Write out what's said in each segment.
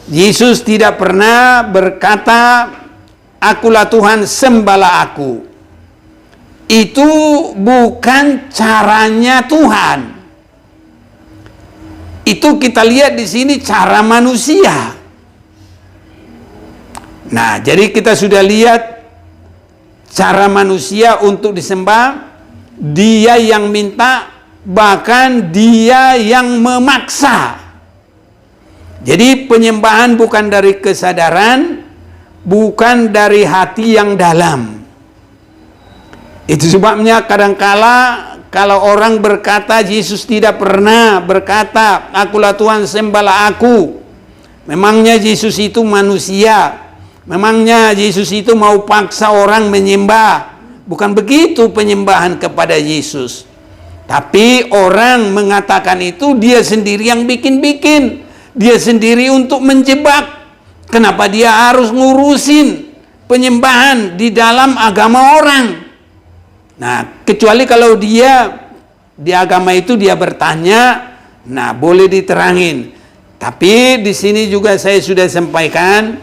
Yesus tidak pernah berkata, "Akulah Tuhan, sembahlah aku." Itu bukan caranya Tuhan. Itu kita lihat di sini cara manusia. Nah, jadi kita sudah lihat cara manusia untuk disembah. Dia yang minta, bahkan dia yang memaksa. Jadi penyembahan bukan dari kesadaran, bukan dari hati yang dalam. Itu sebabnya kadangkala kalau orang berkata Yesus tidak pernah berkata, "Akulah Tuhan, sembahlah aku." Memangnya Yesus itu manusia? Memangnya Yesus itu mau paksa orang menyembah? Bukan begitu penyembahan kepada Yesus. Tapi orang mengatakan itu dia sendiri yang bikin-bikin. Dia sendiri untuk menjebak. Kenapa dia harus ngurusin penyembahan di dalam agama orang? Nah, kecuali kalau dia di agama itu dia bertanya, nah boleh diterangin. Tapi di sini juga saya sudah sampaikan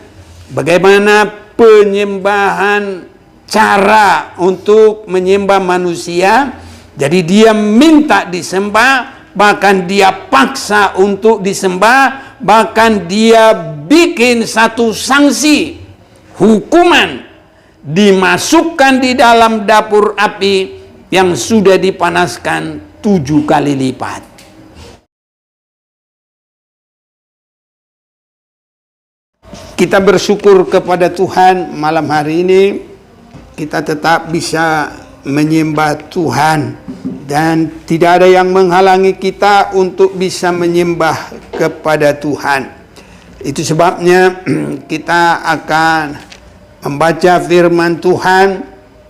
bagaimana penyembahan, cara untuk menyembah manusia. Jadi dia minta disembah, bahkan dia paksa untuk disembah, bahkan dia bikin satu sanksi, hukuman, dimasukkan di dalam dapur api yang sudah dipanaskan 7 kali lipat. Kita bersyukur kepada Tuhan malam hari ini kita tetap bisa menyembah Tuhan dan tidak ada yang menghalangi kita untuk bisa menyembah kepada Tuhan. Itu sebabnya kita akan membaca firman Tuhan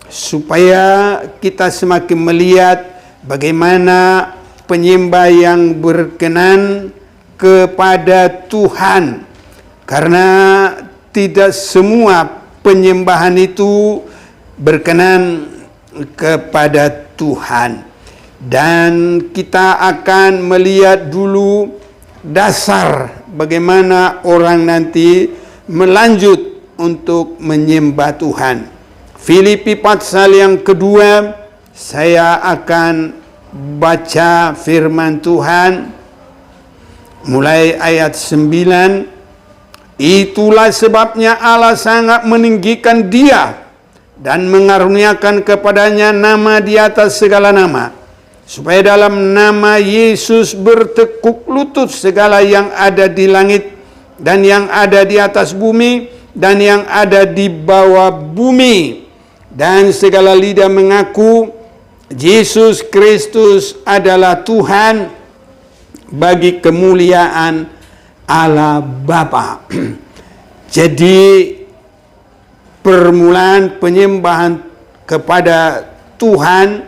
supaya kita semakin melihat bagaimana penyembah yang berkenan kepada Tuhan. Karena tidak semua penyembahan itu berkenan kepada Tuhan. Dan kita akan melihat dulu dasar bagaimana orang nanti melanjut untuk menyembah Tuhan. Filipi pasal yang kedua, saya akan baca firman Tuhan mulai ayat 9. Itulah sebabnya Allah sangat meninggikan dia dan mengaruniakan kepadanya nama di atas segala nama, supaya dalam nama Yesus bertekuk lutut segala yang ada di langit dan yang ada di atas bumi dan yang ada di bawah bumi, dan segala lidah mengaku Yesus Kristus adalah Tuhan, bagi kemuliaan Allah Bapa. Jadi permulaan penyembahan kepada Tuhan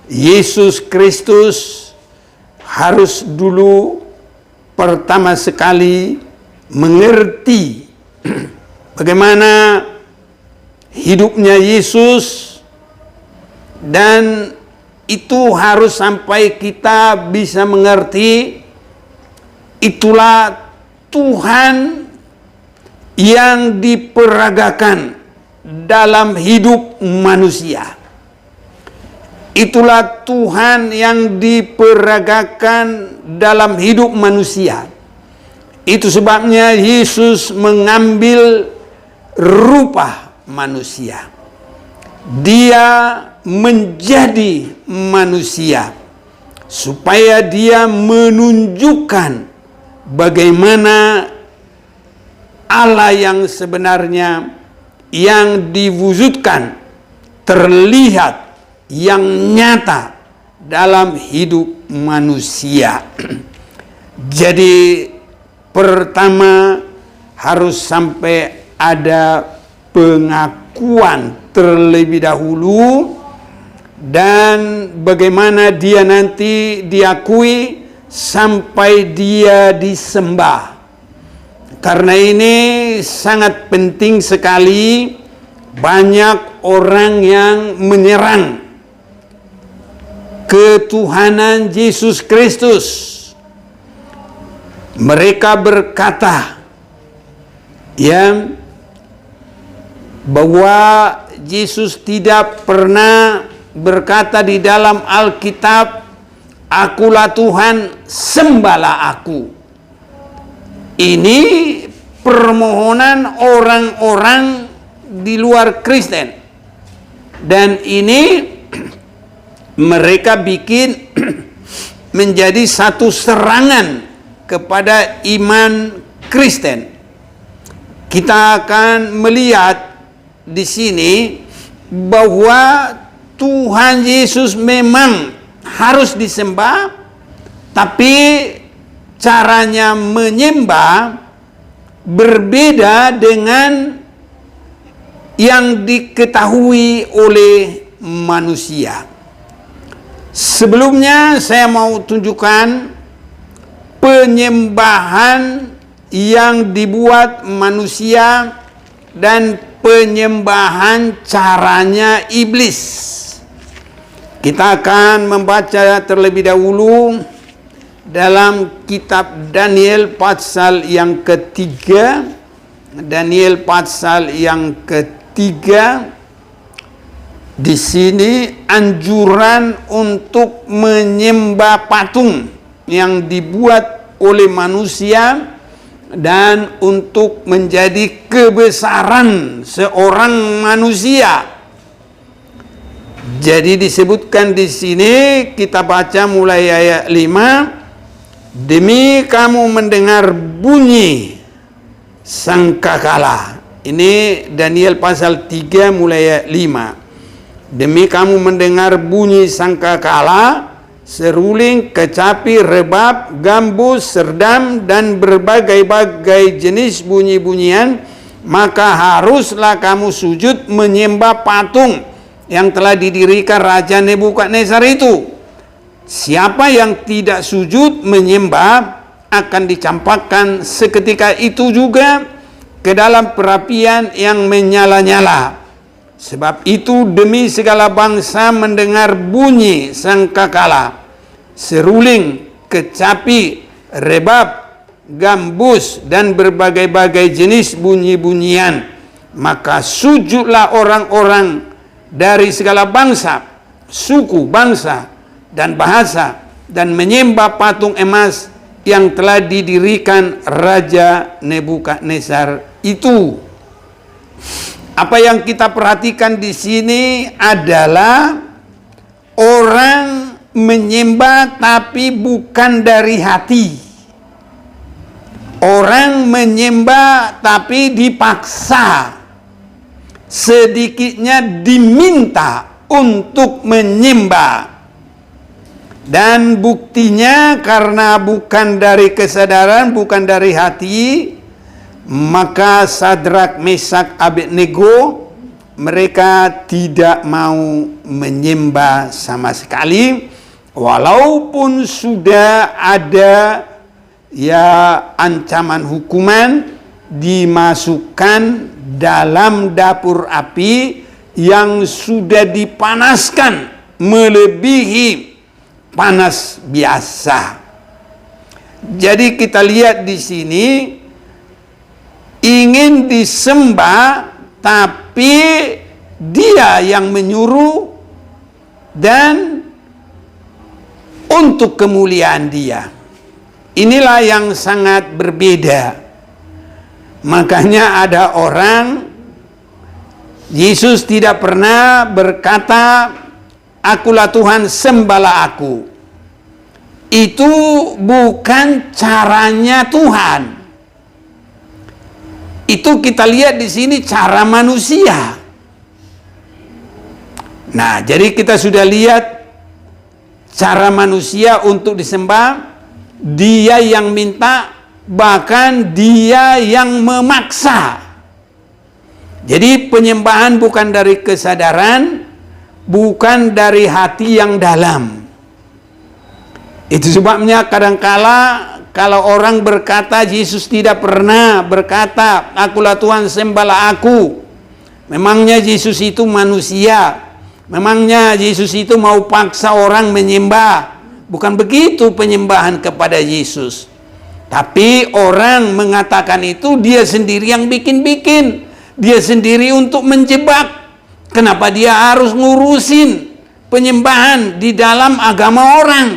Yesus Kristus harus dulu pertama sekali mengerti bagaimana hidupnya Yesus, dan itu harus sampai kita bisa mengerti itulah Tuhan yang diperagakan dalam hidup manusia. Itulah Tuhan yang diperagakan dalam hidup manusia. Itu sebabnya Yesus mengambil rupa manusia. Dia menjadi manusia supaya dia menunjukkan bagaimana Allah yang sebenarnya yang diwujudkan, terlihat, yang nyata dalam hidup manusia. Jadi pertama harus sampai ada pengakuan terlebih dahulu, dan bagaimana dia nanti diakui sampai dia disembah. Karena ini sangat penting sekali. Banyak orang yang menyerang ketuhanan Yesus Kristus. Mereka berkata ya, bahwa Yesus tidak pernah berkata di dalam Alkitab, "Akulah Tuhan, sembahlah aku." Ini permohonan orang-orang di luar Kristen, dan ini mereka bikin menjadi satu serangan kepada iman Kristen. Kita akan melihat di sini bahwa Tuhan Yesus memang harus disembah, tapi caranya menyembah berbeda dengan yang diketahui oleh manusia. Sebelumnya saya mau tunjukkan penyembahan yang dibuat manusia dan penyembahan caranya iblis. Kita akan membaca terlebih dahulu dalam kitab Daniel pasal yang ketiga. Daniel pasal yang ketiga. Di sini anjuran untuk menyembah patung yang dibuat oleh manusia dan untuk menjadi kebesaran seorang manusia. Jadi disebutkan di sini, kita baca mulai ayat 5, "Demi kamu mendengar bunyi sangkakala." Ini Daniel pasal 3 mulai ayat 5. "Demi kamu mendengar bunyi sangkakala, seruling, kecapi, rebab, gambus, serdam, dan berbagai-bagai jenis bunyi-bunyian, maka haruslah kamu sujud menyembah patung yang telah didirikan Raja Nebukadnezar itu. Siapa yang tidak sujud menyembah akan dicampakkan seketika itu juga ke dalam perapian yang menyala-nyala. Sebab itu demi segala bangsa mendengar bunyi sangkakala, seruling, kecapi, rebab, gambus, dan berbagai-bagai jenis bunyi-bunyian, maka sujudlah orang-orang dari segala bangsa, suku, bangsa, dan bahasa, dan menyembah patung emas yang telah didirikan Raja Nebukadnezar itu." Apa yang kita perhatikan di sini adalah orang menyembah tapi bukan dari hati. Orang menyembah tapi dipaksa. Sedikitnya diminta untuk menyembah. Dan buktinya karena bukan dari kesadaran, bukan dari hati, maka Sadrak, Mesak, Abednego mereka tidak mau menyembah sama sekali, walaupun sudah ada ya ancaman hukuman, dimasukkan dalam dapur api yang sudah dipanaskan melebihi panas biasa. Jadi kita lihat di sini, ingin disembah tapi dia yang menyuruh dan untuk kemuliaan dia. Inilah yang sangat berbeda. Makanya ada orang, Yesus tidak pernah berkata, "Akulah Tuhan, sembahlah aku." Itu bukan caranya Tuhan. Itu kita lihat di sini cara manusia. Nah, jadi kita sudah lihat cara manusia untuk disembah. Dia yang minta, bahkan dia yang memaksa. Jadi penyembahan bukan dari kesadaran, bukan dari hati yang dalam. Itu sebabnya kadangkala kalau orang berkata Yesus tidak pernah berkata, "Akulah Tuhan, sembahlah aku." Memangnya Yesus itu manusia? Memangnya Yesus itu mau paksa orang menyembah? Bukan begitu penyembahan kepada Yesus. Tapi orang mengatakan itu dia sendiri yang bikin-bikin. Dia sendiri untuk menjebak. Kenapa dia harus ngurusin penyembahan di dalam agama orang?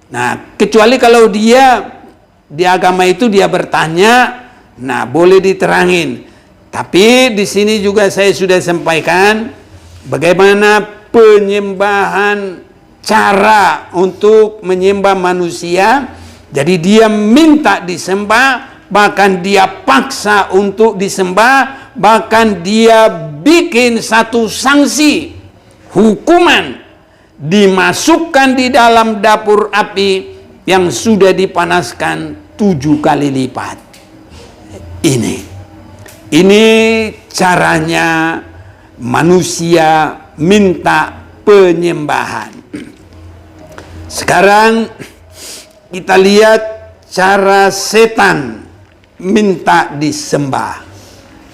Nah, kecuali kalau dia di agama itu dia bertanya, nah boleh diterangin. Tapi di sini juga saya sudah sampaikan bagaimana penyembahan, cara untuk menyembah manusia. Jadi dia minta disembah, bahkan dia paksa untuk disembah, bahkan dia bikin satu sanksi, hukuman, dimasukkan di dalam dapur api yang sudah dipanaskan 7 kali lipat. Ini caranya manusia minta penyembahan. Sekarang kita lihat cara setan minta disembah.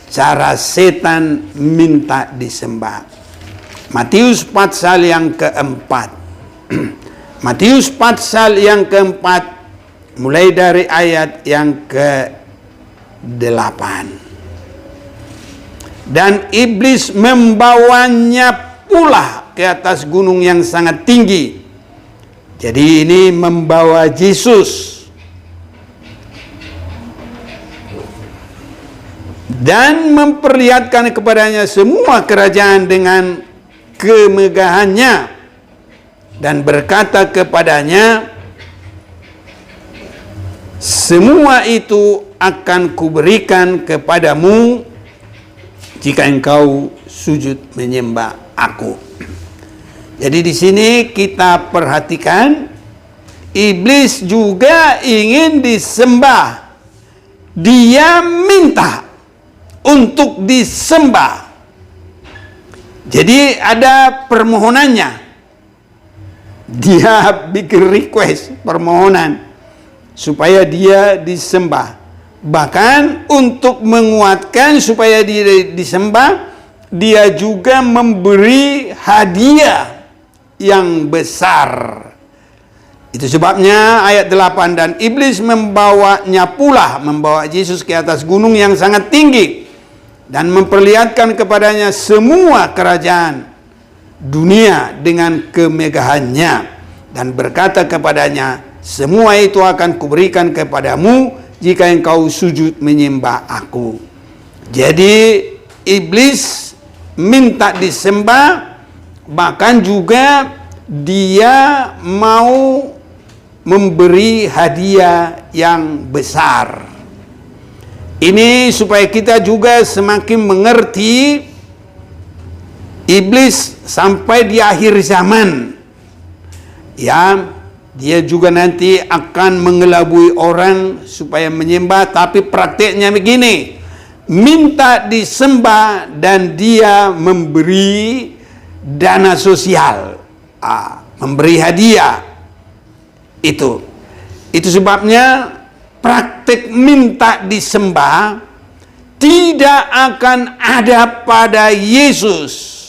Cara setan minta disembah. Matius pasal yang keempat. Matius pasal yang keempat, mulai dari ayat yang ke-8. Dan iblis membawanya pula ke atas gunung yang sangat tinggi. Jadi ini membawa Yesus. Dan memperlihatkan kepadanya semua kerajaan dengan kemegahannya. Dan berkata kepadanya, semua itu akan kuberikan kepadamu jika engkau sujud menyembah aku. Jadi di sini kita perhatikan, iblis juga ingin disembah. Dia minta untuk disembah. Jadi ada permohonannya. Dia bikin request, permohonan supaya dia disembah. Bahkan untuk menguatkan supaya dia disembah, dia juga memberi hadiah yang besar. Itu sebabnya ayat 8, dan iblis membawanya pula, membawa Yesus ke atas gunung yang sangat tinggi dan memperlihatkan kepadanya semua kerajaan dunia dengan kemegahannya, dan berkata kepadanya, semua itu akan kuberikan kepadamu jika engkau sujud menyembah aku. Jadi iblis minta disembah, bahkan juga dia mau memberi hadiah yang besar. Ini supaya kita juga semakin mengerti iblis sampai di akhir zaman. Ya, dia juga nanti akan mengelabui orang supaya menyembah, tapi prakteknya begini. Minta disembah dan dia memberi dana sosial, memberi hadiah. Itu sebabnya praktek minta disembah tidak akan ada pada Yesus,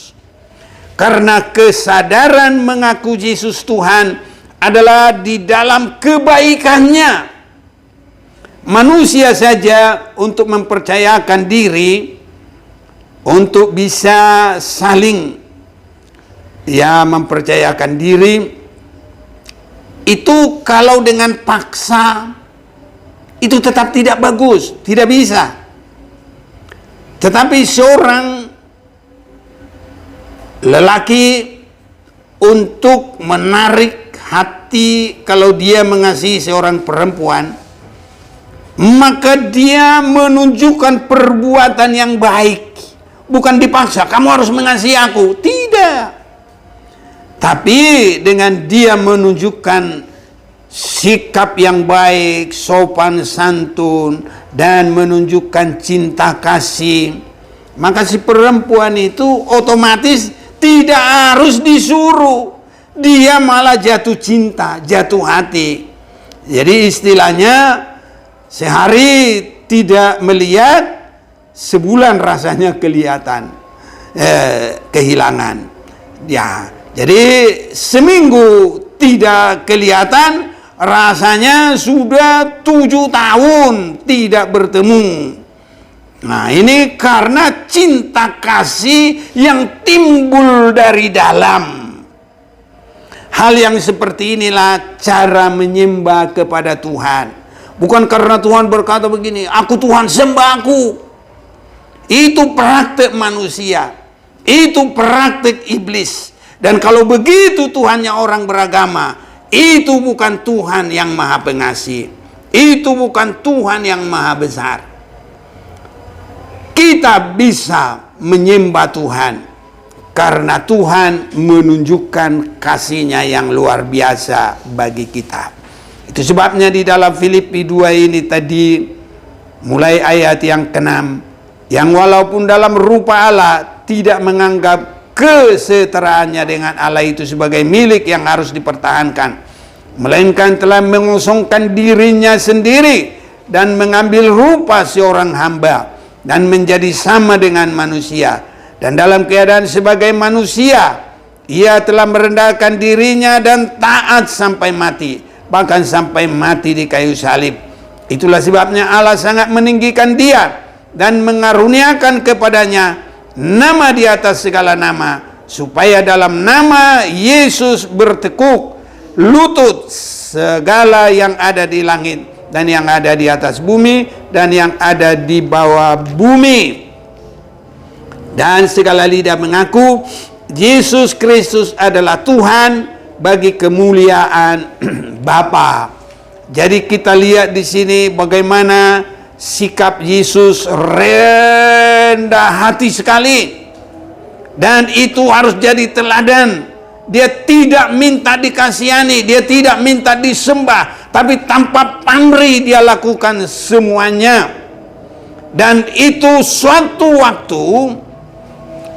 karena kesadaran mengaku Yesus Tuhan adalah di dalam kebaikannya. Manusia saja untuk mempercayakan diri untuk bisa saling mempercayakan diri, itu kalau dengan paksa itu tetap tidak bagus, tidak bisa. Tetapi seorang lelaki untuk menarik hati, kalau dia mengasihi seorang perempuan, maka dia menunjukkan perbuatan yang baik. Bukan dipaksa, kamu harus mengasihi aku. Tidak. Tapi dengan dia menunjukkan sikap yang baik, sopan santun, dan menunjukkan cinta kasih, maka si perempuan itu otomatis tidak harus disuruh. Dia malah jatuh cinta, jatuh hati. Jadi istilahnya, sehari tidak melihat, sebulan rasanya kelihatan kehilangan. Ya, jadi seminggu tidak kelihatan, rasanya sudah 7 tahun tidak bertemu. Nah, ini karena cinta kasih yang timbul dari dalam. Hal yang seperti inilah cara menyembah kepada Tuhan. Bukan karena Tuhan berkata begini, aku Tuhan, sembah aku. Itu praktek manusia. Itu praktek iblis. Dan kalau begitu Tuhannya orang beragama, itu bukan Tuhan yang maha pengasih. Itu bukan Tuhan yang maha besar. Kita bisa menyembah Tuhan karena Tuhan menunjukkan kasih-Nya yang luar biasa bagi kita. Itu sebabnya di dalam Filipi 2 ini tadi, mulai ayat yang ke-6, yang walaupun dalam rupa Allah tidak menganggap kesetaraannya dengan Allah itu sebagai milik yang harus dipertahankan, melainkan telah mengosongkan dirinya sendiri dan mengambil rupa seorang hamba dan menjadi sama dengan manusia. Dan dalam keadaan sebagai manusia, ia telah merendahkan dirinya dan taat sampai mati, bahkan sampai mati di kayu salib. Itulah sebabnya Allah sangat meninggikan dia dan mengaruniakan kepadanya nama di atas segala nama, supaya dalam nama Yesus bertekuk lutut segala yang ada di langit dan yang ada di atas bumi dan yang ada di bawah bumi, dan segala lidah mengaku Yesus Kristus adalah Tuhan bagi kemuliaan Bapa. Jadi kita lihat di sini bagaimana sikap Yesus rendah hati sekali, dan itu harus jadi teladan. Dia tidak minta dikasihani, dia tidak minta disembah, tapi tanpa pamrih dia lakukan semuanya. Dan itu suatu waktu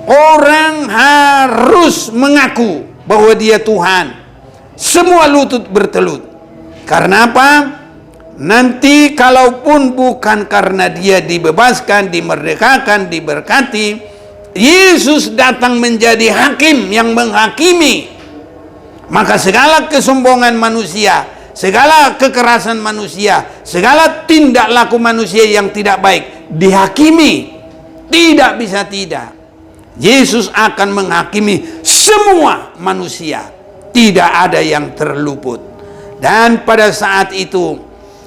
orang harus mengaku bahwa dia Tuhan. Semua lutut bertelut. Karena apa? Nanti kalaupun bukan karena dia dibebaskan, dimerdekakan, diberkati, Yesus datang menjadi hakim yang menghakimi, maka segala kesombongan manusia, segala kekerasan manusia, segala tindak laku manusia yang tidak baik dihakimi. Tidak bisa tidak. Yesus akan menghakimi semua manusia. Tidak ada yang terluput. Dan pada saat itu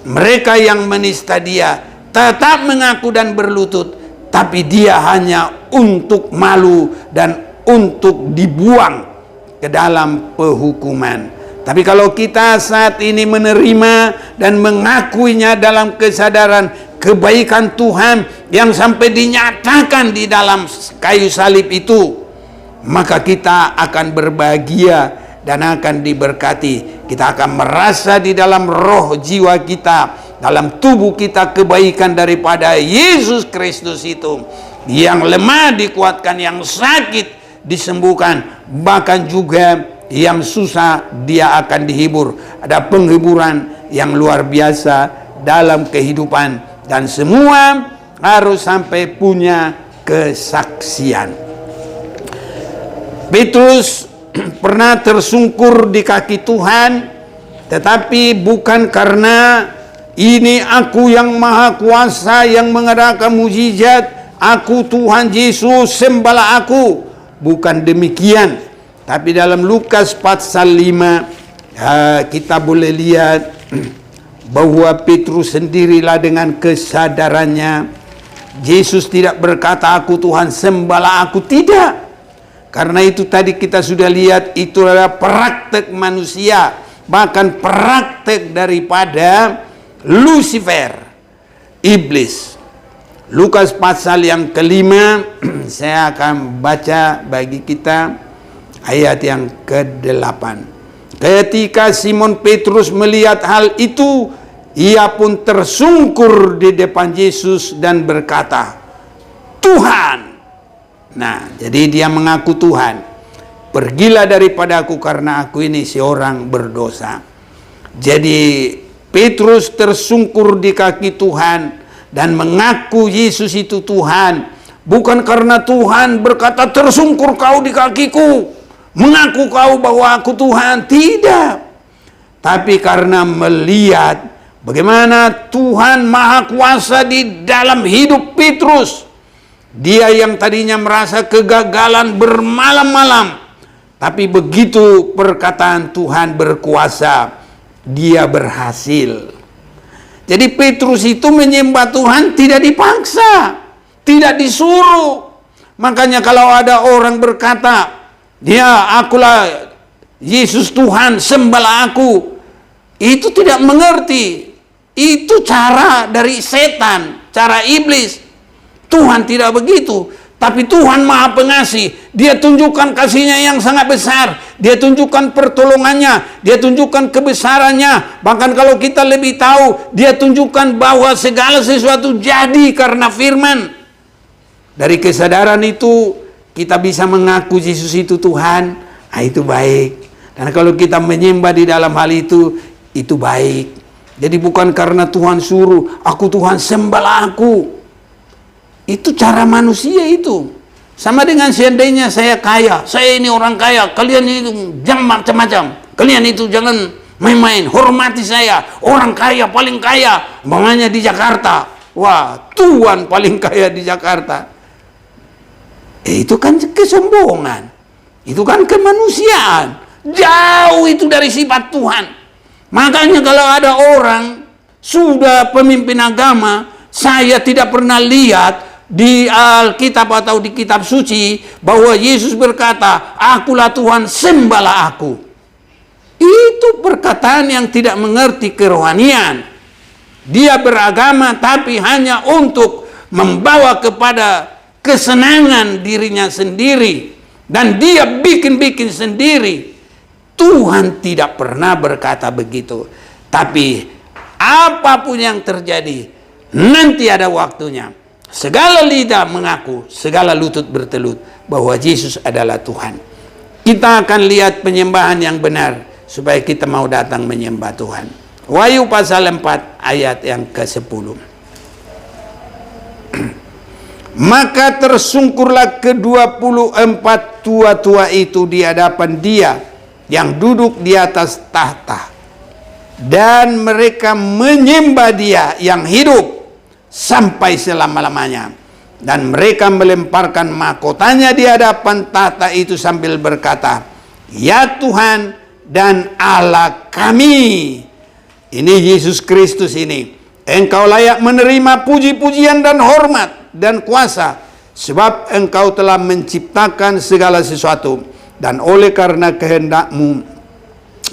mereka yang menista dia tetap mengaku dan berlutut, tapi dia hanya untuk malu dan untuk dibuang ke dalam penghukuman. Tapi kalau kita saat ini menerima dan mengakuinya dalam kesadaran kebaikan Tuhan yang sampai dinyatakan di dalam kayu salib itu, maka kita akan berbahagia dan akan diberkati. Kita akan merasa di dalam roh jiwa kita, dalam tubuh kita, kebaikan daripada Yesus Kristus itu. Yang lemah dikuatkan, yang sakit disembuhkan, bahkan juga yang susah dia akan dihibur. Ada penghiburan yang luar biasa dalam kehidupan, dan semua harus sampai punya kesaksian. Petrus pernah tersungkur di kaki Tuhan, tetapi bukan karena ini aku yang maha kuasa yang mengadakan mujizat, aku Tuhan Yesus, sembahlah aku. Bukan demikian. Tapi dalam Lukas pasal 5 kita boleh lihat bahwa Petrus sendirilah dengan kesadarannya. Yesus tidak berkata aku Tuhan, sembahlah aku. Tidak. Karena itu tadi kita sudah lihat, itu adalah praktek manusia, bahkan praktek daripada Lucifer, iblis. Lukas pasal yang ke-5, saya akan baca bagi kita ayat yang ke-8. Ketika Simon Petrus melihat hal itu, ia pun tersungkur di depan Yesus dan berkata, Tuhan. Nah, jadi dia mengaku Tuhan. Pergilah daripada aku karena aku ini seorang berdosa. Jadi Petrus tersungkur di kaki Tuhan dan mengaku Yesus itu Tuhan. Bukan karena Tuhan berkata tersungkur kau di kakiku, mengaku kau bahwa aku Tuhan. Tidak. tapi karena melihat bagaimana Tuhan Maha Kuasa di dalam hidup Petrus. Dia yang tadinya merasa kegagalan bermalam-malam, tapi begitu perkataan Tuhan berkuasa, dia berhasil. Jadi Petrus itu menyembah Tuhan tidak dipaksa, tidak disuruh. Makanya kalau ada orang berkata, "Ya, akulah Yesus Tuhan, sembahlah aku," itu tidak mengerti. Itu cara dari setan, cara iblis. Tuhan tidak begitu. Tapi Tuhan Maha Pengasih. Dia tunjukkan kasih-Nya yang sangat besar. Dia tunjukkan pertolongannya. Dia tunjukkan kebesarannya. Bahkan kalau kita lebih tahu, Dia tunjukkan bahwa segala sesuatu jadi karena firman. Dari kesadaran itu, kita bisa mengaku Yesus itu Tuhan. Nah, itu baik. Dan kalau kita menyembah di dalam hal itu baik. Jadi bukan karena Tuhan suruh, "Aku Tuhan, sembahlah aku." Itu cara manusia itu. Sama dengan seandainya saya kaya, saya ini orang kaya, kalian itu jangan macam-macam. Kalian itu jangan main-main, hormati saya. Orang kaya, paling kaya, umpamanya di Jakarta. Wah, Tuhan paling kaya di Jakarta. Itu kan kesombongan. Itu kan kemanusiaan. Jauh itu dari sifat Tuhan. Makanya kalau ada orang sudah pemimpin agama, saya tidak pernah lihat di Alkitab atau di kitab suci bahwa Yesus berkata, "Akulah Tuhan, sembahlah aku." Itu perkataan yang tidak mengerti kerohanian. Dia beragama tapi hanya untuk membawa kepada kesenangan dirinya sendiri. Dan dia bikin-bikin sendiri. Tuhan tidak pernah berkata begitu. Tapi apapun yang terjadi, nanti ada waktunya. Segala lidah mengaku, segala lutut bertelut bahwa Yesus adalah Tuhan. Kita akan lihat penyembahan yang benar supaya kita mau datang menyembah Tuhan. Wahyu pasal 4 ayat yang ke-10. Maka tersungkurlah ke-24 tua-tua itu di hadapan Dia yang duduk di atas tahta, dan mereka menyembah Dia yang hidup sampai selama-lamanya, dan mereka melemparkan mahkotanya di hadapan tahta itu sambil berkata, "Ya Tuhan dan Allah kami." Ini Yesus Kristus ini. "Engkau layak menerima puji-pujian dan hormat dan kuasa, sebab Engkau telah menciptakan segala sesuatu, dan oleh karena kehendak-Mu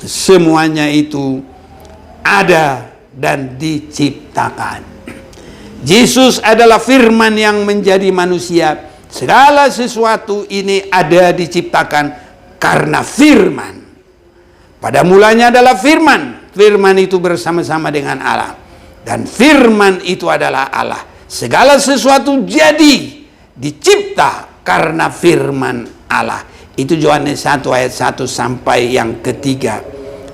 semuanya itu ada dan diciptakan." Yesus adalah firman yang menjadi manusia. Segala sesuatu ini ada diciptakan karena firman. Pada mulanya adalah firman. Firman itu bersama-sama dengan Allah. Dan firman itu adalah Allah. Segala sesuatu jadi dicipta karena firman Allah. Itu Yohanes 1 ayat 1 sampai yang ketiga.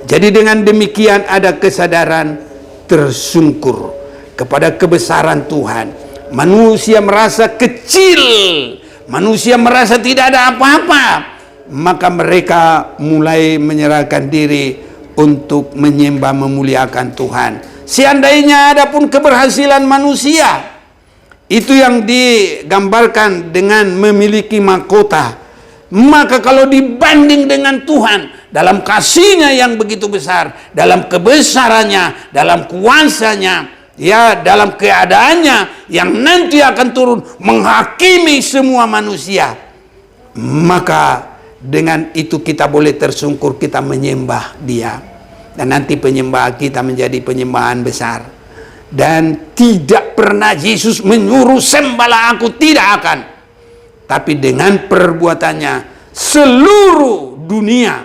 Jadi dengan demikian ada kesadaran tersungkur kepada kebesaran Tuhan. Manusia merasa kecil, manusia merasa tidak ada apa-apa, maka mereka mulai menyerahkan diri untuk menyembah memuliakan Tuhan. Seandainya ada pun keberhasilan manusia, itu yang digambarkan dengan memiliki mahkota. Maka kalau dibanding dengan Tuhan, dalam kasih-Nya yang begitu besar, dalam kebesarannya, dalam kuasanya, ya dalam keadaannya yang nanti akan turun menghakimi semua manusia, maka dengan itu kita boleh tersungkur, kita menyembah Dia. Dan nanti penyembahan kita menjadi penyembahan besar. Dan tidak pernah Yesus menyuruh sembahlah aku, tidak akan. Tapi dengan perbuatannya seluruh dunia,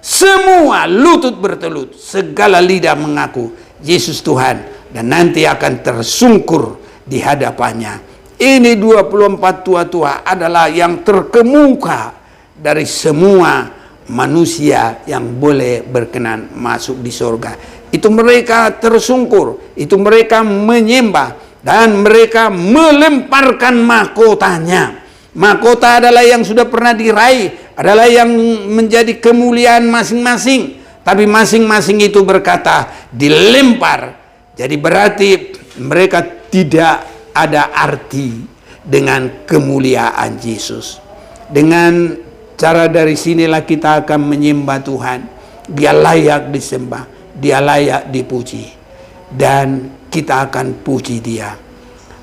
semua lutut bertelut, segala lidah mengaku Yesus Tuhan, dan nanti akan tersungkur di hadapannya. Ini 24 tua-tua adalah yang terkemuka dari semua manusia yang boleh berkenan masuk di surga. Itu mereka tersungkur, itu mereka menyembah, dan mereka melemparkan mahkotanya. Mahkota adalah yang sudah pernah diraih, adalah yang menjadi kemuliaan masing-masing. Tapi masing-masing itu berkata dilempar. Jadi berarti mereka tidak ada arti dengan kemuliaan Yesus. Dengan cara dari sinilah kita akan menyembah Tuhan. Dia layak disembah, dia layak dipuji. Dan kita akan puji dia.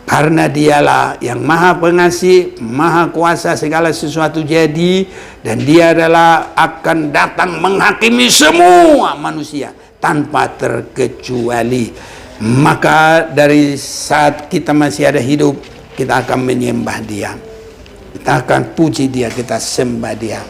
Karena dialah yang maha pengasih, maha kuasa segala sesuatu jadi. Dan dia adalah akan datang menghakimi semua manusia tanpa terkecuali. Maka dari saat kita masih ada hidup, kita akan menyembah dia. Kita akan puji dia, kita sembah dia.